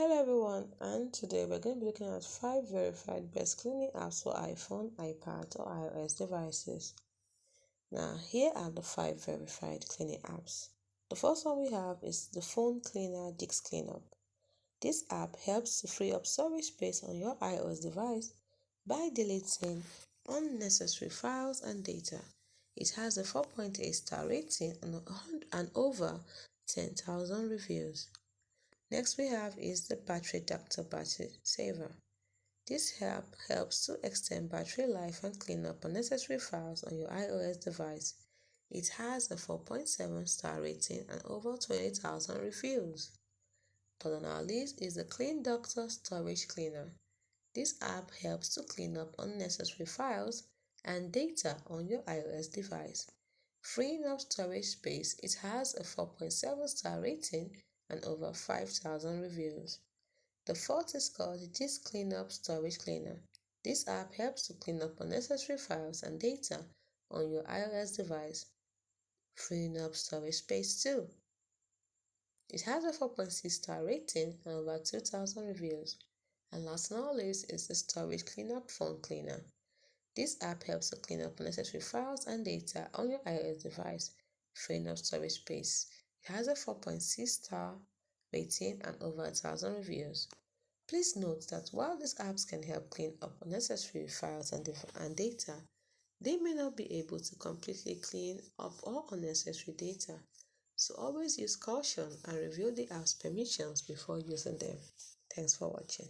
Hello everyone, and today we're going to be looking at 5 verified best cleaning apps for iPhone, iPad, or iOS devices. Now, here are the 5 verified cleaning apps. The first one we have is the Phone Cleaner Disk Cleanup. This app helps to free up storage space on your iOS device by deleting unnecessary files and data. It has a 4.8 star rating and over 10,000 reviews. Next we have is the Battery Doctor Battery Saver. This helps to extend battery life and clean up unnecessary files on your iOS device. It has a 4.7 star rating and over 20,000 reviews. Third on our list is the Clean Doctor Storage Cleaner. This app helps to clean up unnecessary files and data on your iOS device, freeing up storage space. It has a 4.7 star rating and over 5,000 reviews. The fourth is called the Disk Cleanup Storage Cleaner. This app helps to clean up unnecessary files and data on your iOS device, freeing up storage space too. It has a 4.6 star rating and over 2,000 reviews. And last but not least is the Storage Cleanup Phone Cleaner. This app helps to clean up unnecessary files and data on your iOS device, freeing up storage space. It has a 4.6 star rating and over 1,000 reviews. Please note that while these apps can help clean up unnecessary files and data, they may not be able to completely clean up all unnecessary data. So always use caution and review the app's permissions before using them. Thanks for watching.